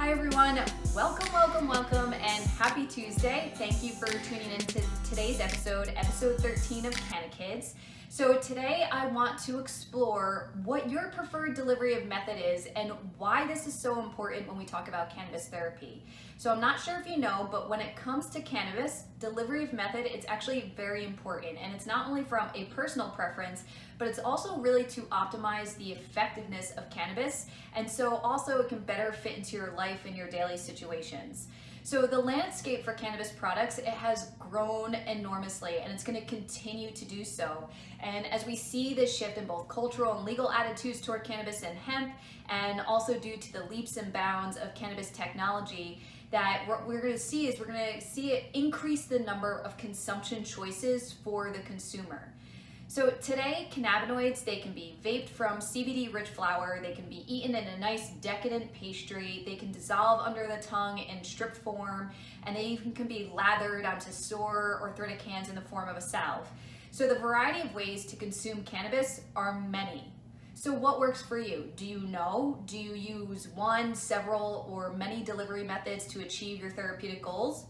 Hi everyone, welcome, and happy Tuesday. Thank you for tuning in to today's episode 13 of Kannakids. So today I want to explore what your preferred delivery method is and why this is so important when we talk about cannabis therapy. So I'm not sure if you know, but when it comes to cannabis, delivery method, it's actually very important. And it's not only from a personal preference, but it's also really to optimize the effectiveness of cannabis. And so also it can better fit into your life and your daily situations. So the landscape for cannabis products, it has grown enormously and it's going to continue to do so. And as we see this shift in both cultural and legal attitudes toward cannabis and hemp, and also due to the leaps and bounds of cannabis technology, that what we're going to see is we're going to see it increase the number of consumption choices for the consumer. So today, cannabinoids, they can be vaped from CBD-rich flower, they can be eaten in a nice decadent pastry, they can dissolve under the tongue in strip form, and they even can be lathered onto sore arthritic hands in the form of a salve. So the variety of ways to consume cannabis are many. So what works for you? Do you know? Do you use one, several, or many delivery methods to achieve your therapeutic goals?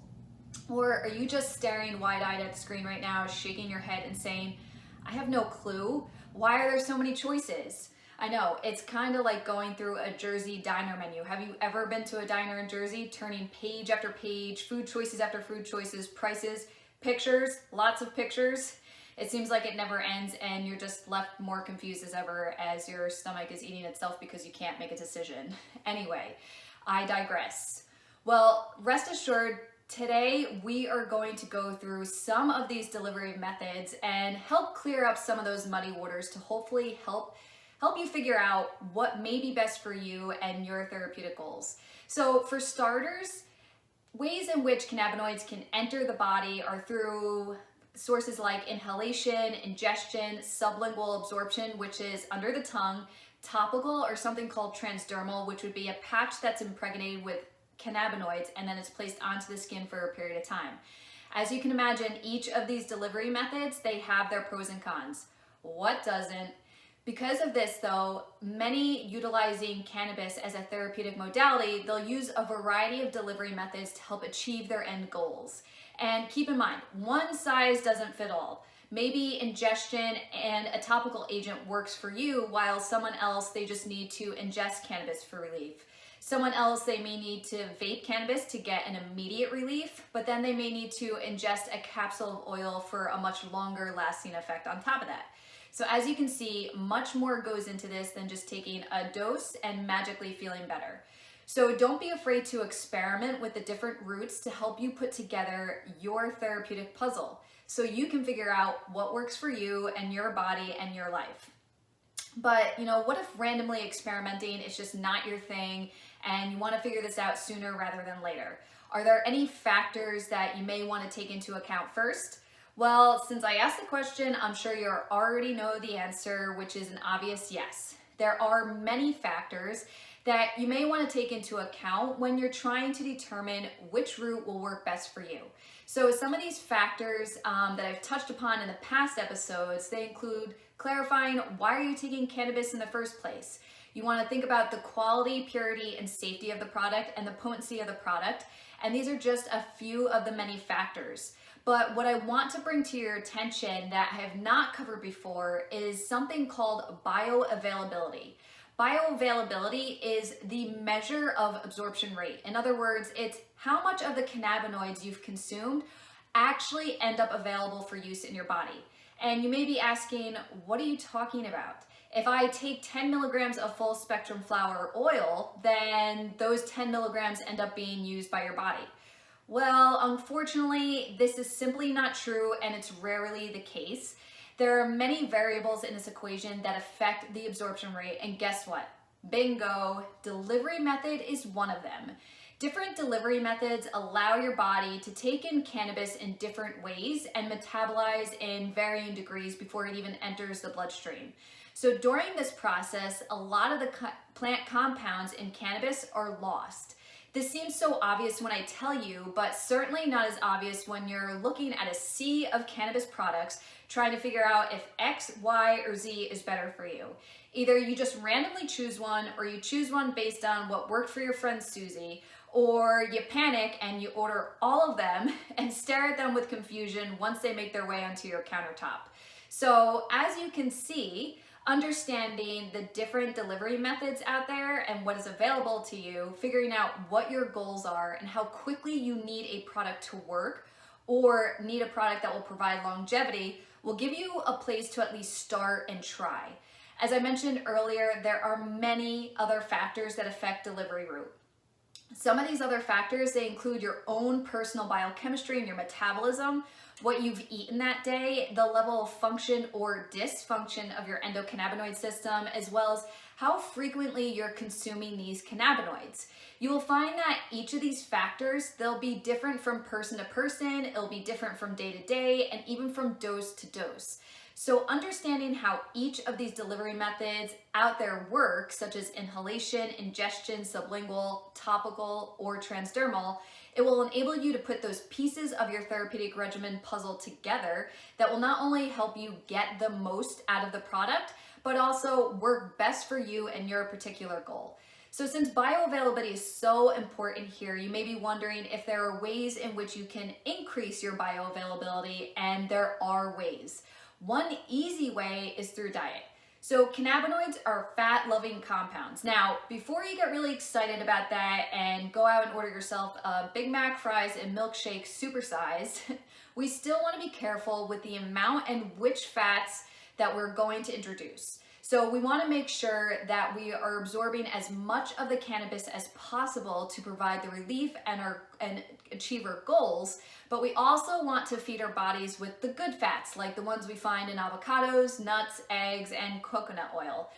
Or are you just staring wide-eyed at the screen right now, shaking your head and saying, I have no clue. Why are there so many choices? I know, it's kind of like going through a Jersey diner menu. Have you ever been to a diner in Jersey, turning page after page, food choices after food choices, prices, pictures, lots of pictures? It seems like it never ends and you're just left more confused as ever as your stomach is eating itself because you can't make a decision. Anyway, I digress. Well, rest assured, today we are going to go through some of these delivery methods and help clear up some of those muddy waters to hopefully help you figure out what may be best for you and your therapeutic goals. So for starters, ways in which cannabinoids can enter the body are through sources like inhalation, ingestion, sublingual absorption, which is under the tongue, topical, or something called transdermal, which would be a patch that's impregnated with cannabinoids and then it's placed onto the skin for a period of time. As you can imagine, each of these delivery methods, they have their pros and cons. What doesn't? Because of this though, many utilizing cannabis as a therapeutic modality, they'll use a variety of delivery methods to help achieve their end goals. And keep in mind, one size doesn't fit all. Maybe ingestion and a topical agent works for you, while someone else, they just need to ingest cannabis for relief. Someone else, they may need to vape cannabis to get an immediate relief, but then they may need to ingest a capsule of oil for a much longer lasting effect on top of that. So as you can see, much more goes into this than just taking a dose and magically feeling better. So don't be afraid to experiment with the different routes to help you put together your therapeutic puzzle so you can figure out what works for you and your body and your life. But what if randomly experimenting is just not your thing and you want to figure this out sooner rather than later? Are there any factors that you may want to take into account first? Well, since I asked the question, I'm sure you already know the answer, which is an obvious yes. There are many factors that you may want to take into account when you're trying to determine which route will work best for you. So some of these factors that I've touched upon in the past episodes, they include clarifying why are you taking cannabis in the first place. You want to think about the quality, purity, and safety of the product and the potency of the product. And these are just a few of the many factors. But what I want to bring to your attention that I have not covered before is something called bioavailability. Bioavailability is the measure of absorption rate. In other words, it's how much of the cannabinoids you've consumed actually end up available for use in your body. And you may be asking, what are you talking about? If I take 10 milligrams of full spectrum flower oil, then those 10 milligrams end up being used by your body. Well, unfortunately, this is simply not true and it's rarely the case. There are many variables in this equation that affect the absorption rate, and guess what? Bingo, delivery method is one of them. Different delivery methods allow your body to take in cannabis in different ways and metabolize in varying degrees before it even enters the bloodstream. So during this process, a lot of the plant compounds in cannabis are lost. This seems so obvious when I tell you, but certainly not as obvious when you're looking at a sea of cannabis products trying to figure out if X, Y, or Z is better for you. Either you just randomly choose one, or you choose one based on what worked for your friend Susie, or you panic and you order all of them and stare at them with confusion once they make their way onto your countertop. So as you can see, understanding the different delivery methods out there and what is available to you, figuring out what your goals are and how quickly you need a product to work or need a product that will provide longevity will give you a place to at least start and try. As I mentioned earlier, there are many other factors that affect delivery route. Some of these other factors, they include your own personal biochemistry and your metabolism, what you've eaten that day, the level of function or dysfunction of your endocannabinoid system, as well as how frequently you're consuming these cannabinoids. You will find that each of these factors, they'll be different from person to person, it'll be different from day to day, and even from dose to dose. So understanding how each of these delivery methods out there work, such as inhalation, ingestion, sublingual, topical, or transdermal, it will enable you to put those pieces of your therapeutic regimen puzzle together that will not only help you get the most out of the product, but also work best for you and your particular goal. So since bioavailability is so important here, you may be wondering if there are ways in which you can increase your bioavailability, and there are ways. One easy way is through diet. So cannabinoids are fat-loving compounds. Now, before you get really excited about that and go out and order yourself a Big Mac, fries, and milkshake supersized, we still want to be careful with the amount and which fats that we're going to introduce. So we want to make sure that we are absorbing as much of the cannabis as possible to provide the relief and achieve our goals, but we also want to feed our bodies with the good fats, like the ones we find in avocados, nuts, eggs, and coconut oil.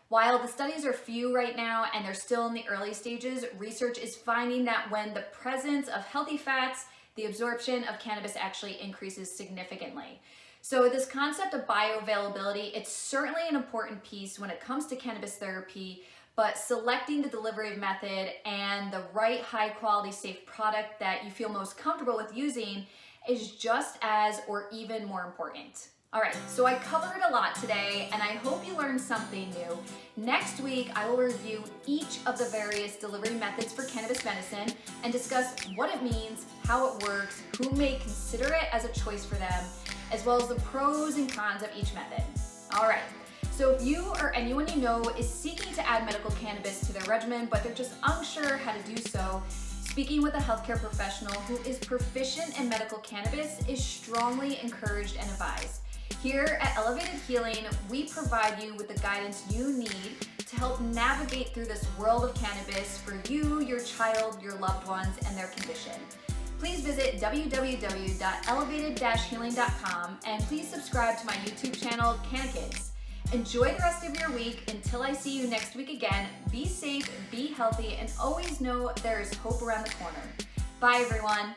While the studies are few right now and they're still in the early stages, research is finding that when the presence of healthy fats, the absorption of cannabis actually increases significantly. So this concept of bioavailability, it's certainly an important piece when it comes to cannabis therapy, but selecting the delivery method and the right high quality safe product that you feel most comfortable with using is just as or even more important. All right, so I covered a lot today and I hope you learned something new. Next week, I will review each of the various delivery methods for cannabis medicine and discuss what it means, how it works, who may consider it as a choice for them, as well as the pros and cons of each method. All right, so if you or anyone you know is seeking to add medical cannabis to their regimen, but they're just unsure how to do so, speaking with a healthcare professional who is proficient in medical cannabis is strongly encouraged and advised. Here at Elevated Healing, we provide you with the guidance you need to help navigate through this world of cannabis for you, your child, your loved ones, and their condition. Please visit www.elevated-healing.com and please subscribe to my YouTube channel, Kannakids. Enjoy the rest of your week until I see you next week again. Be safe, be healthy, and always know there is hope around the corner. Bye, everyone.